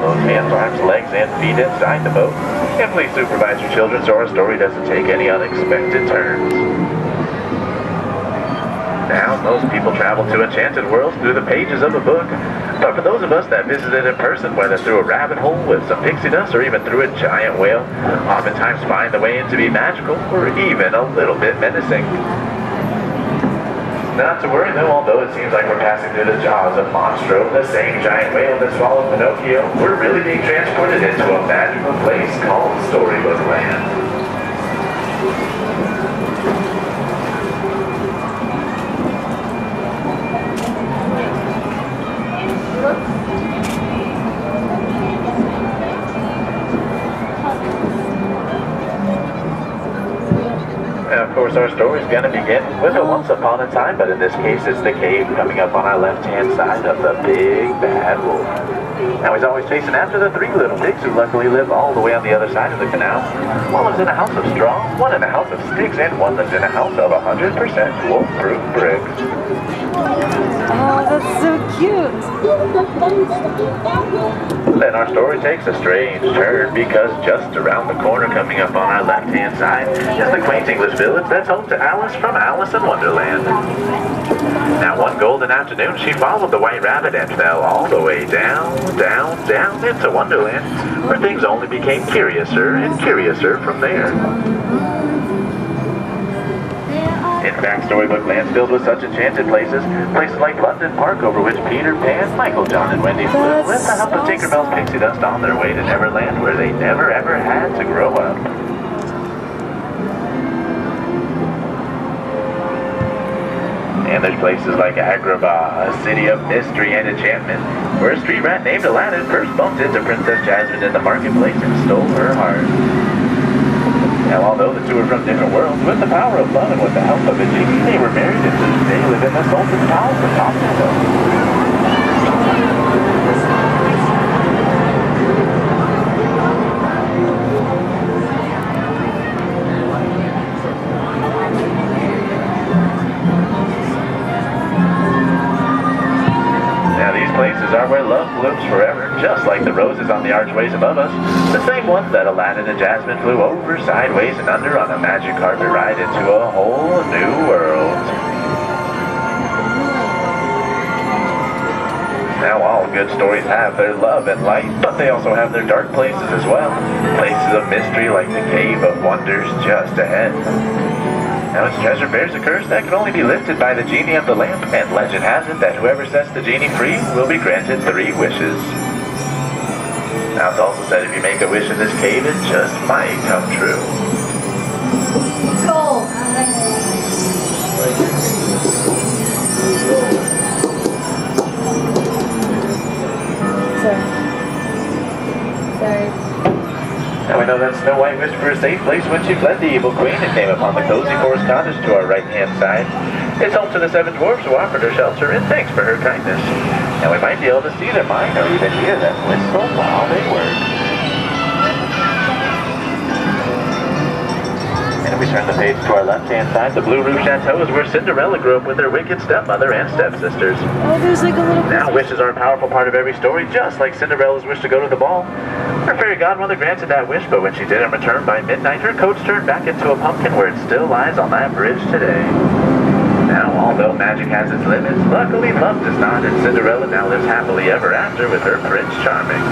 those hands, arms, legs, and feet inside the boat. And please supervise your children so our story doesn't take any unexpected turns. Now, most people travel to enchanted worlds through the pages of a book. But for those of us that visited in person, whether through a rabbit hole with some pixie dust or even through a giant whale, oftentimes find the way in to be magical or even a little bit menacing. Not to worry though, although it seems like we're passing through the jaws of Monstro, the same giant whale that swallowed Pinocchio, we're really being transported into a magical place called Storybook Land. Of course, our story is going to begin with a once upon a time, but in this case, it's the cave coming up on our left-hand side of the big bad wolf. Now, he's always chasing after the three little pigs who luckily live all the way on the other side of the canal. One lives in a house of straw, one in a house of sticks, and one lives in a house of 100% wolf-proof bricks. Oh, that's so cute. Then our story takes a strange turn because just around the corner coming up on our left-hand side is the quaint English village that's home to Alice from Alice in Wonderland. Now one golden afternoon she followed the White Rabbit and fell all the way down, down, down into Wonderland, where things only became curiouser and curiouser from there. In fact, Storybook Land's filled with such enchanted places like London Park, over which Peter Pan, Michael, John, and Wendy flew with the help of Tinkerbell's pixie dust on their way to Neverland, where they never ever had to grow up. And there's places like Agrabah, a city of mystery and enchantment, where a street rat named Aladdin first bumped into Princess Jasmine in the marketplace and stole her heart. Now, although the two are from different worlds, with the power of love and with the help of a genie, they were married and to this day live in the Sultan's palace atop the hill. Places are where love blooms forever, just like the roses on the archways above us, the same ones that Aladdin and Jasmine flew over, sideways, and under on a magic carpet ride into a whole new world. Now all good stories have their love and light, but they also have their dark places as well. Places of mystery like the Cave of Wonders just ahead. Now its treasure bears a curse that can only be lifted by the genie of the lamp, and legend has it that whoever sets the genie free will be granted 3 wishes. Now it's also said if you make a wish in this cave, it just might come true. Go! Sorry. Now we know that Snow White wished for a safe place when she fled the evil queen and came upon the cozy forest cottage to our right-hand side. It's home to the 7 dwarfs who offered her shelter in thanks for her kindness. And we might be able to see their mind or even hear them whistle while they work. And we turn the page to our left-hand side. The Blue Roof Chateau is where Cinderella grew up with her wicked stepmother and stepsisters. Oh, there's like a little... Now wishes are a powerful part of every story, just like Cinderella's wish to go to the ball. Her fairy godmother granted that wish, but when she didn't return by midnight, her coach turned back into a pumpkin where it still lies on that bridge today. Now, although magic has its limits, luckily love does not, and Cinderella now lives happily ever after with her Prince Charming.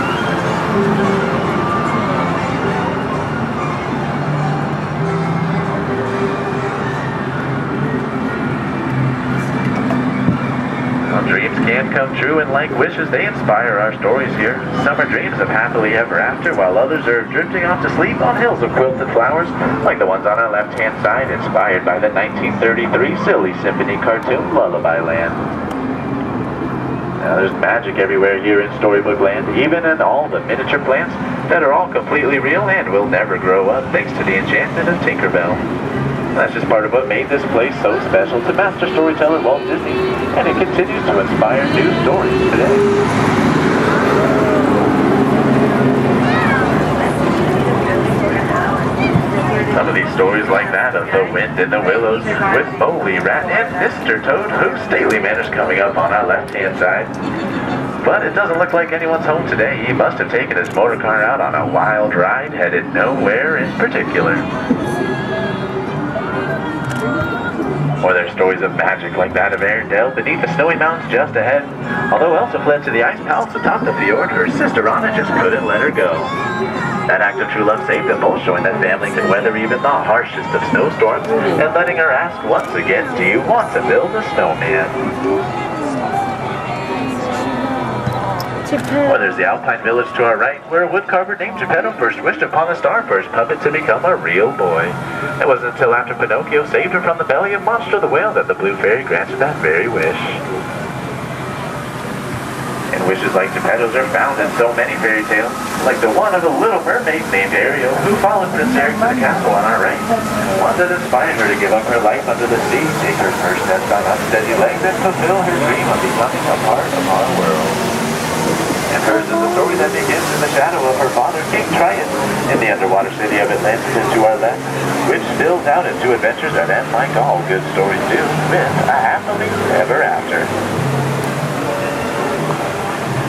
Dreams can come true, and like wishes, they inspire our stories here. Some are dreams of happily ever after, while others are drifting off to sleep on hills of quilted flowers, like the ones on our left-hand side, inspired by the 1933 Silly Symphony cartoon Lullaby Land. Now, there's magic everywhere here in Storybook Land, even in all the miniature plants that are all completely real and will never grow up, thanks to the enchantment of Tinkerbell. That's just part of what made this place so special to master storyteller Walt Disney, and it continues to inspire new stories today. Some of these stories like that of The Wind in the Willows with Moley Rat and Mr. Toad, whose stately manners coming up on our left-hand side. But it doesn't look like anyone's home today. He must have taken his motor car out on a wild ride, headed nowhere in particular. Or there's stories of magic like that of Arendelle beneath the snowy mountains just ahead. Although Elsa fled to the ice palace atop the fjord, her sister Anna just couldn't let her go. That act of true love saved them both, showing that family can weather even the harshest of snowstorms, and letting her ask once again, do you want to build a snowman? Or there's the Alpine village to our right, where a woodcarver named Geppetto first wished upon a starburst puppet to become a real boy. It wasn't until after Pinocchio saved her from the belly of Monstro the whale that the Blue Fairy granted that very wish. And wishes like Geppetto's are found in so many fairy tales, like the one of a little mermaid named Ariel, who followed Prince Eric to the castle on our right. One that inspired her to give up her life under the sea, take her first steps on unsteady legs, and fulfill her dream of becoming a part of our world. And hers is the story that begins in the shadow of her father, King Triton, in the underwater city of Atlantis to our left, which spills out into adventures that end like all good stories do, with a happily ever after.